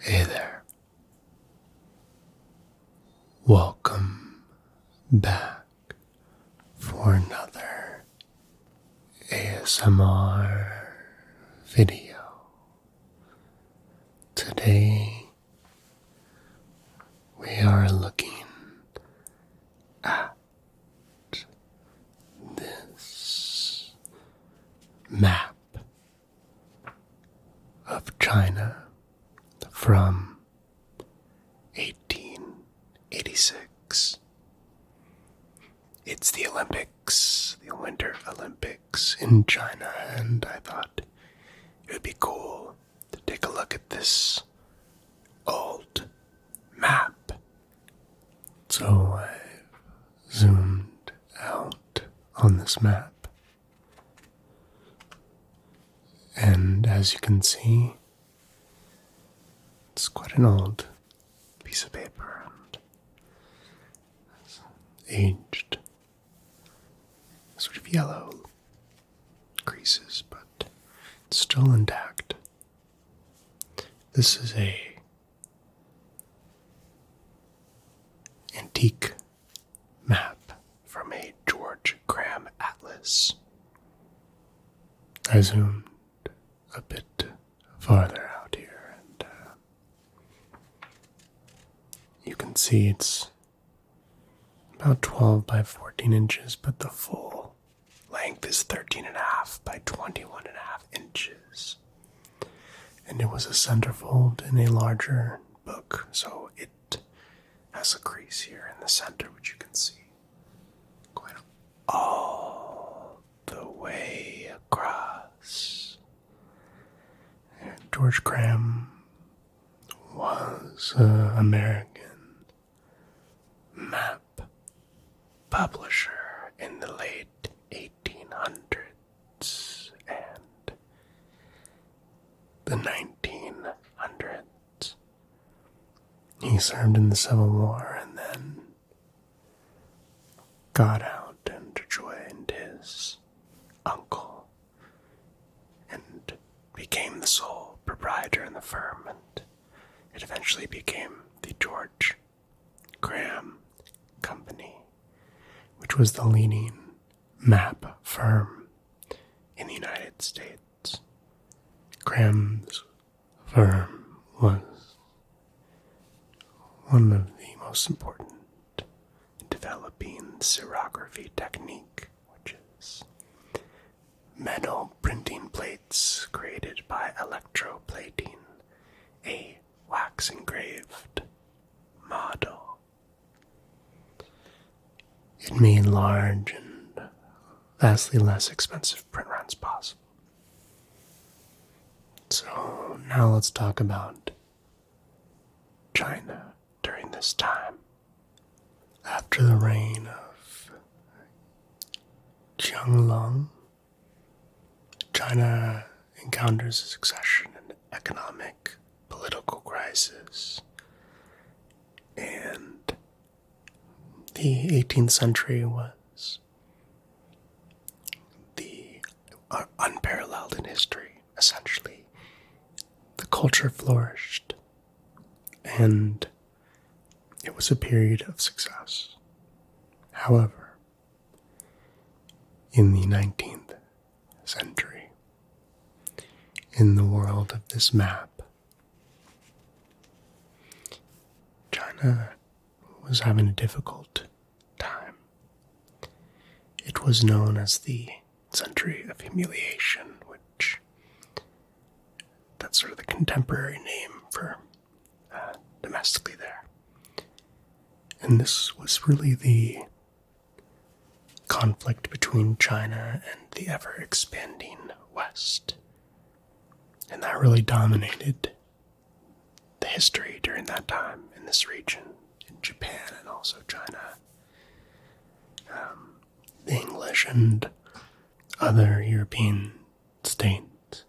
Hey there. Welcome back for another ASMR video. Today we are looking at this map of China from 1886. It's the Olympics, the Winter Olympics in China, and I thought it would be cool to take a look at this old map. So I've zoomed out on this map, and as you can see, it's quite an old piece of paper and it's aged, sort of yellow creases, but it's still intact. This is a antique map from a George Graham atlas. I zoomed a bit farther out here, and you can see it's about 12 by 14 inches, but the full length is 13.5 by 21.5 inches. And it was a centerfold in a larger book, so it has a crease here in the center, which you can see going all the way across. And George Graham was an American map publisher in the late 1800s and the 1900s. He served in the Civil War and then got out and joined his uncle and became the sole proprietor in the firm, and it eventually became the George Graham Company, which was the leading map firm in the United States. Graham's firm was one of the most important in developing the xerography technique, which is metal printing plates created by electroplating a wax engraved model. It made large and vastly less expensive print runs possible. So now let's talk about China during this time. After the reign of Qianlong, China encounters a succession in economic, political crisis, and the 18th century was unparalleled in history. Essentially, the culture flourished, and it was a period of success. However, in the 19th century, in the world of this map, China was having a difficult time. It was known as the Century of Humiliation, which that's sort of the contemporary name for domestically there. And this was really the conflict between China and the ever-expanding West. And that really dominated the history during that time in this region, in Japan and also China. The English and other European states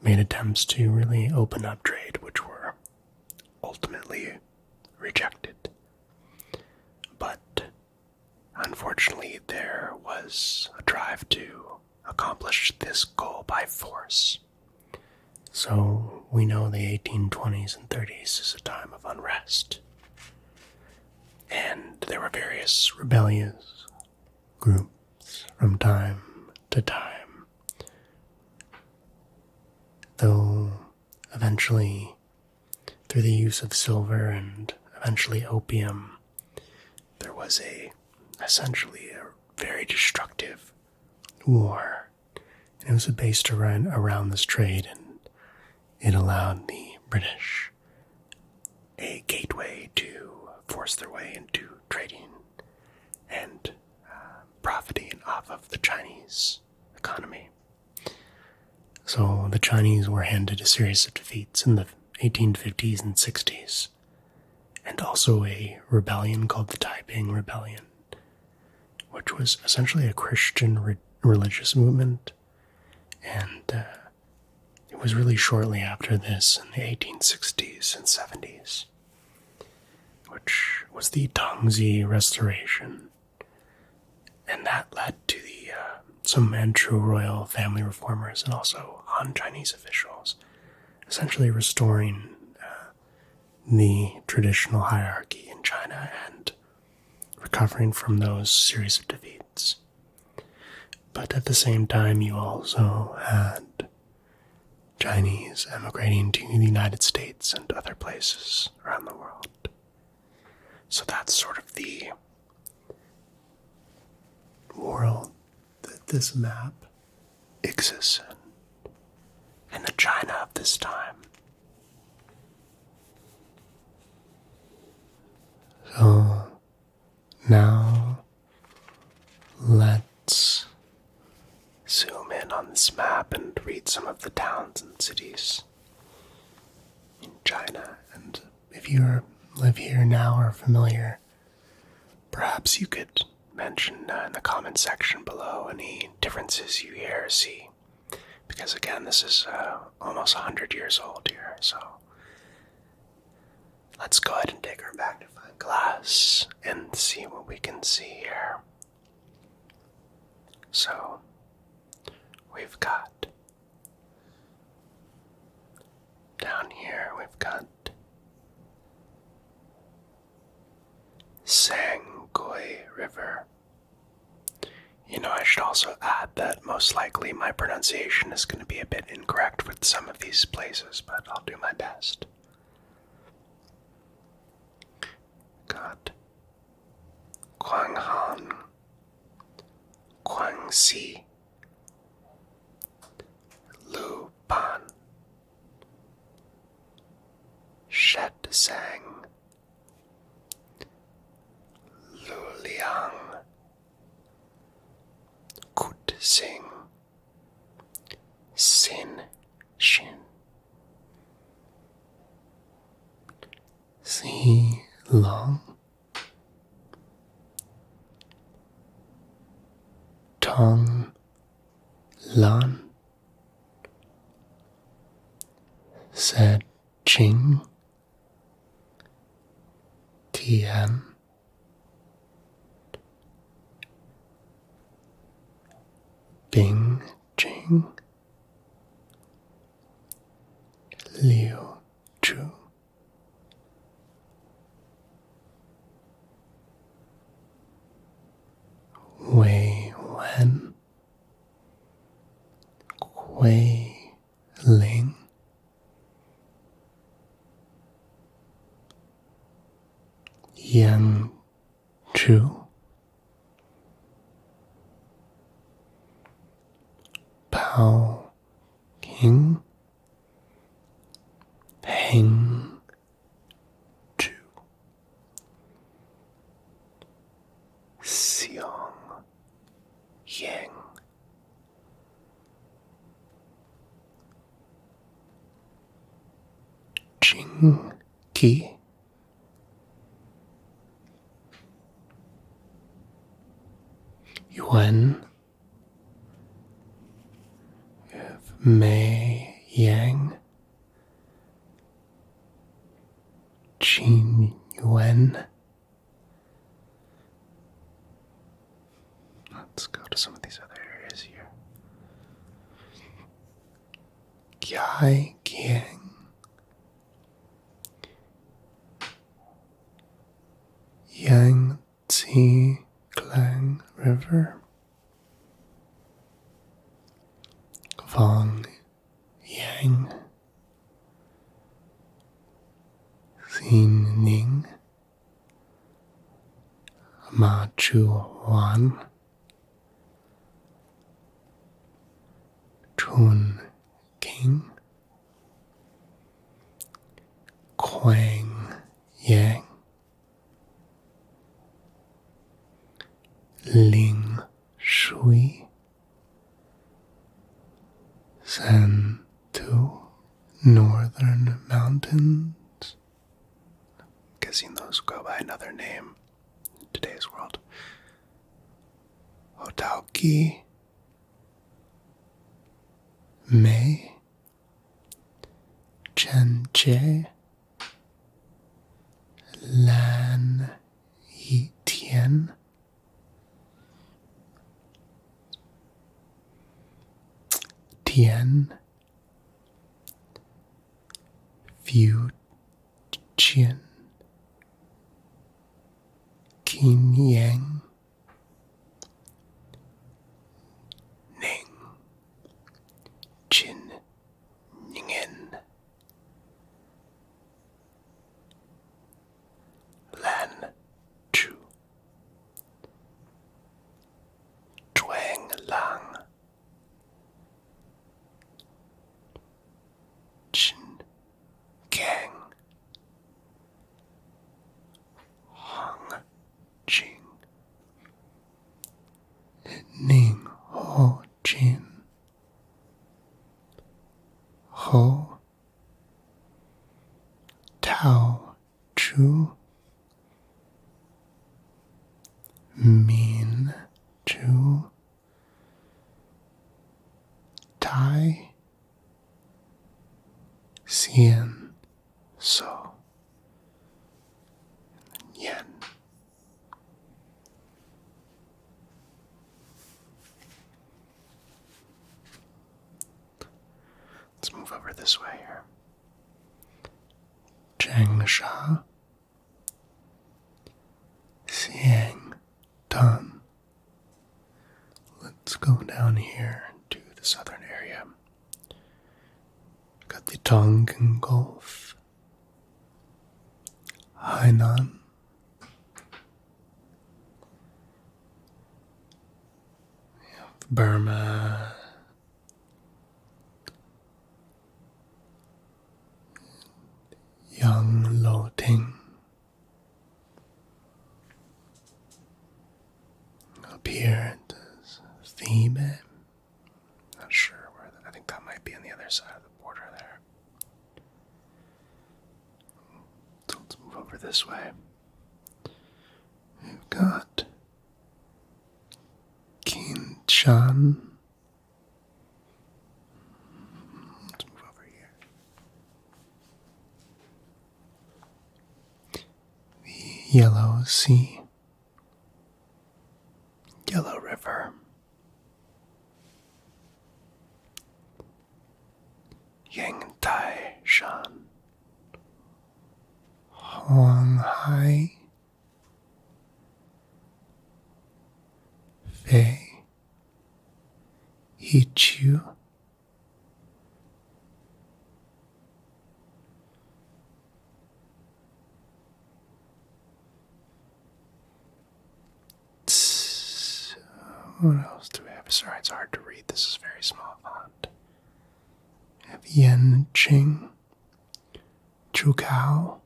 made attempts to really open up trade, which were ultimately rejected. But unfortunately, there was a drive to accomplish this goal by force. So we know the 1820s and 30s is a time of unrest. And there were various rebellious groups from time to time. Though eventually, through the use of silver and eventually opium, there was essentially a very destructive war. And it was based around this trade, and it allowed the British a gateway to force their way into trading and profiting off of the Chinese economy. So the Chinese were handed a series of defeats in the 1850s and 60s, and also a rebellion called the Taiping Rebellion, which was essentially a Christian religious movement. And it was really shortly after this, in the 1860s and 70s, which was the Tongzi Restoration. And that led to some Manchu royal family reformers and also Han-Chinese officials essentially restoring the traditional hierarchy in China and recovering from those series of defeats. But at the same time, you also had Chinese emigrating to the United States and other places around the world. So that's sort of the world that this map exists in. And the China of this time. So now let's zoom in on this map and read some of the towns and cities in China. And if you live here now or are familiar, perhaps you could mention in the comment section below any differences you hear or see. Because again, this is almost 100 years old here, so let's go ahead and take our magnifying glass and see what we can see here. So, we've got, down here we've got Sangui River. You know, I should also add that most likely my pronunciation is going to be a bit incorrect with some of these places, but I'll do my best. Got Guanghan, Guangxi, Luban, Shenzhen, Luliang, Kutsing, Xin, Xilong, Tonglan, Zheqing, Tian, Bingjing, Liuzhou, Weiwen, Guiling, Yangzhou, Baoqing, Hengzhou, Xiong, Yang, Jingqi, Yuan, Meiyang, Qingyuan. Let's go to some of these other areas here. Giang, River, Vong Yang, Xin Ning, Ma Chu Wan, Chun King, Quang Yang, Ling Shui, San Tu, Northern Mountains. Guessing those go by another name in today's world. Otaoki, Mei, Chen Che, Lan Yitian, Tian, Fu Qian, Qin Yang, Ning, Qin Ningen, Lan Chu, Chuang Lang, Chin Gang, Hong Jing, Ning Ho Jin, Ho Tao Chu, Min Chu, Tai, Xian So, Yen. Let's move over this way here. Changsha, Xiang Tan. Let's go down here to the southern area. Got the Tongan Gulf, Hainan, Burma, Yang Lo Ting. Up here it is Thebe. Not sure where I think that might be on the other side of the border there. So let's move over this way. We've got Kinshan. Let's move over here. The Yellow Sea, Yellow River, Yangtai Shan, Huanghai, Fei, Hichu, what else do we have? Sorry, it's hard to read. This is very small font. We have Yen Ching, Chukao,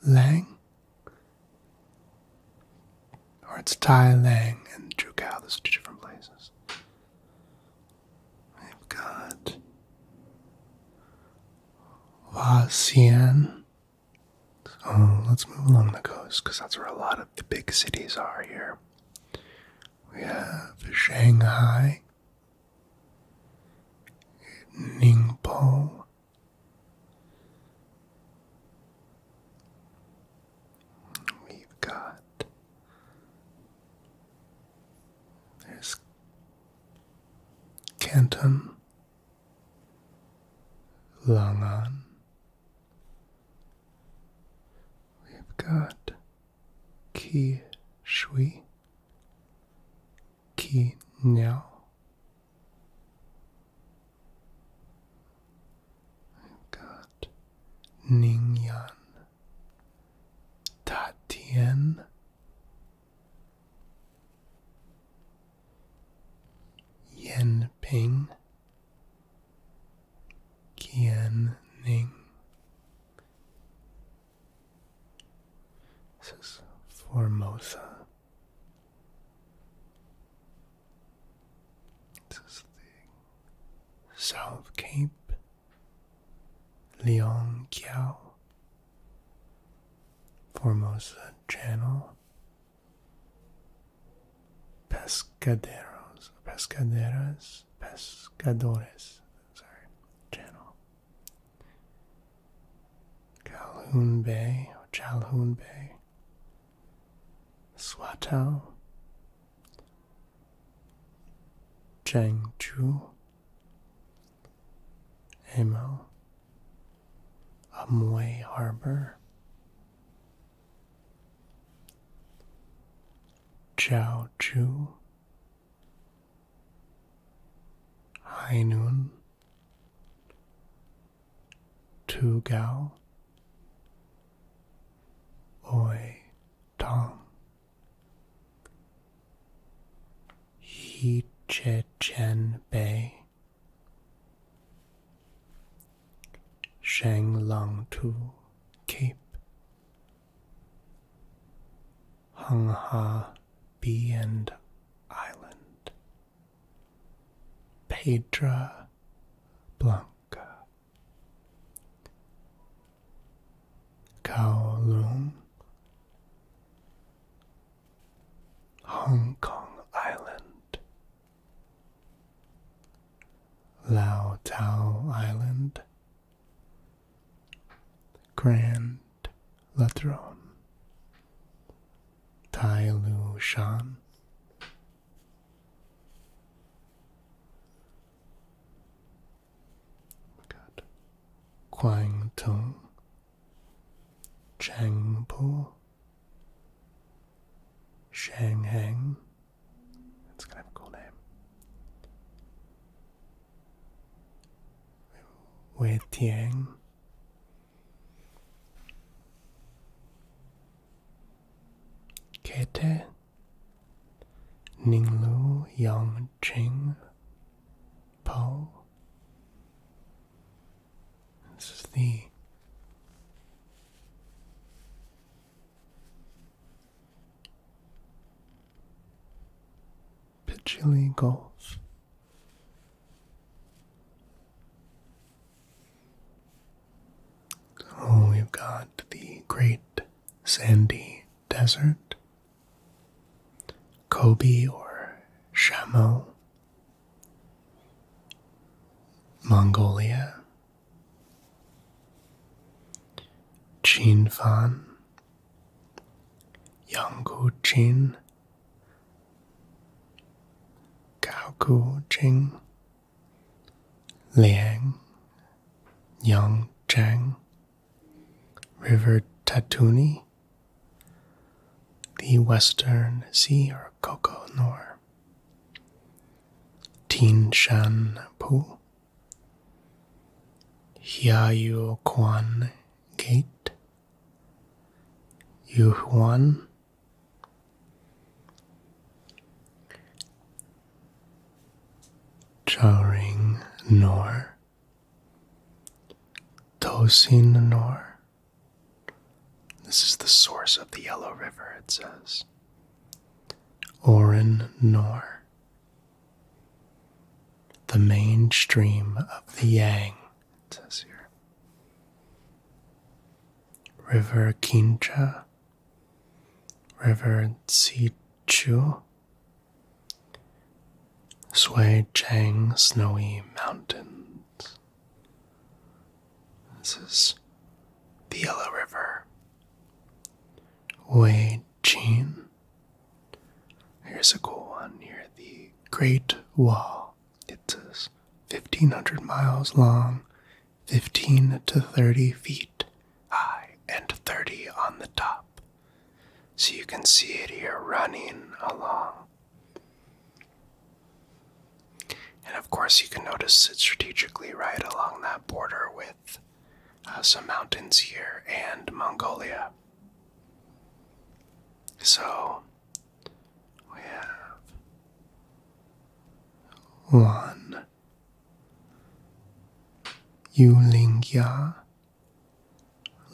Lang, or it's Tai Lang and Chukao. Those are two different places. We've got Huasian. So let's move along the coast because that's where a lot of the big cities are here. We have Shanghai, Ningpo, we've got, there's Canton, Langan, we've got Qi Shui, Now I've got Ningyan, Tatien, Yenping, Qianning. This is Formosa. This is the South Cape, Liangqiao, Formosa Channel, Pescadores, Channel, Calhoun Bay, Swatow, Changchu, Amo, Amoy Harbor, Jiaochu, Hainan, Tugao, Oi Tong, Hechechen Bay, Shanglangtu Cape, Hongha Bend Island, Pedra Blanca, Kowloon, Hong Kong Island, Lao Tao Island, Grand Ladrone, Tai Lu Shan, Guangdong, Chengpu, Shanghang, that's kind of a cool name, Weitiang, Kete, Ninglu, Yangqing, Po. This is the Pichili Gulf. Oh, we've got the Great Sandy Desert, Gobi or Shamo, Mongolia, Qinfan, Yangguqin, Gaoguqing, Liang, Yangchang, River Tatuni, the Western Sea or Koko Nor, Tinshanpu, Hiaoyuquan Gate, Yuhuan, Charing Nor, Tosin Nor. This is the source of the Yellow River, it says. Oren Nor, the main stream of the Yang, it says here. River Kincha, River Tsichu, Sui-Chang Snowy Mountains. This is the Yellow River. Wei Chin. Here's a cool one near the Great Wall. It says 1,500 miles long, 15 to 30 feet high, and 30 on the top. So you can see it here running along. And of course, you can notice it's strategically right along that border with some mountains here and Mongolia. So, we have 1. Yulingya.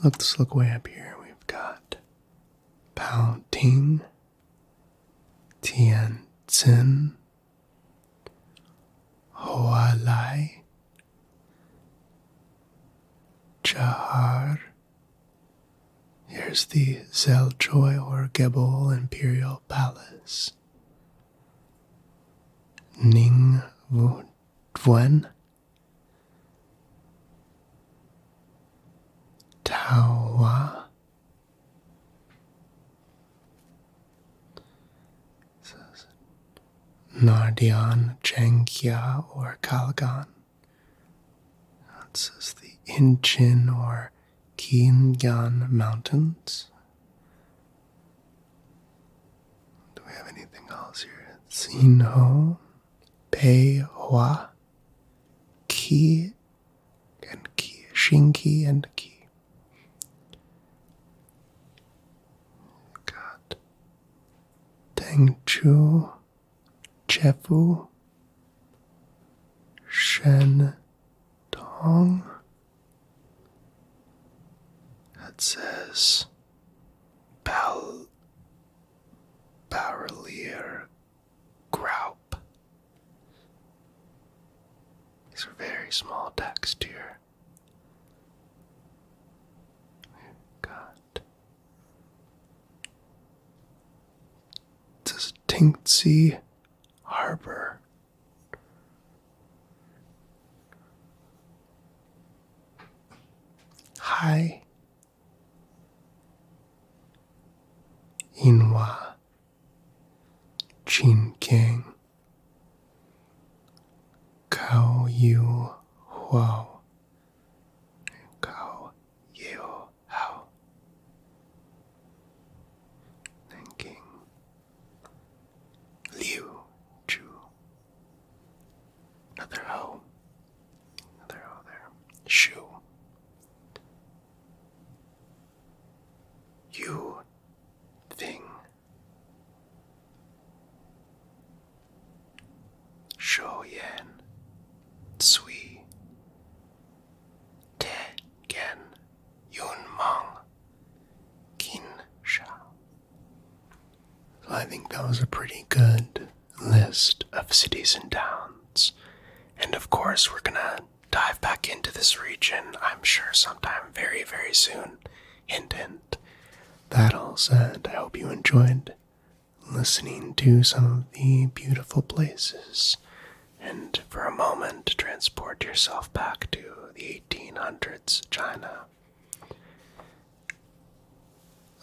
Let's look way up here. We've got Pao Ting, Tianjin, Hoa Lai, Chahar. Here's the Zeljoy or Gebel Imperial Palace. Ningwen, Taowa, Nardian, Changia, or Kalgan. That says the Inchin or Qingan Mountains. Do we have anything else here? Xinho, Pei Hua, Qi, and Qi, Xingqi, and Qi. Got Tengchu, Chefu, Shen Tong. That says Barrelier Graup. These are very small text here. We've got, it says Tingsea Harbor. Hai Inwa Qinking Kao Yu Huao Kao Yu Hao Thinking Liu Chu. Another O. Another O there. Shu. Yu Thing. Shouyan. Tsui. Te Gen. Yun Mong. Qin Sha. So I think that was a pretty good list of cities and towns. And of course, we're gonna dive back into this region, I'm sure sometime very, very soon. Hint, hint. That all said, I hope you enjoyed listening to some of the beautiful places, and for a moment transport yourself back to the 1800s China.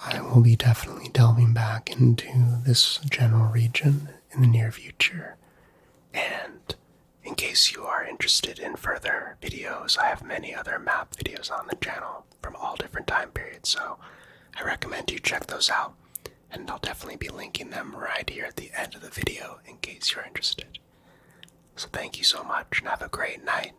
I will be definitely delving back into this general region in the near future, and in case you are interested in further videos, I have many other map videos on the channel from all different time periods, so I recommend you check those out, and I'll definitely be linking them right here at the end of the video in case you're interested. So thank you so much, and have a great night.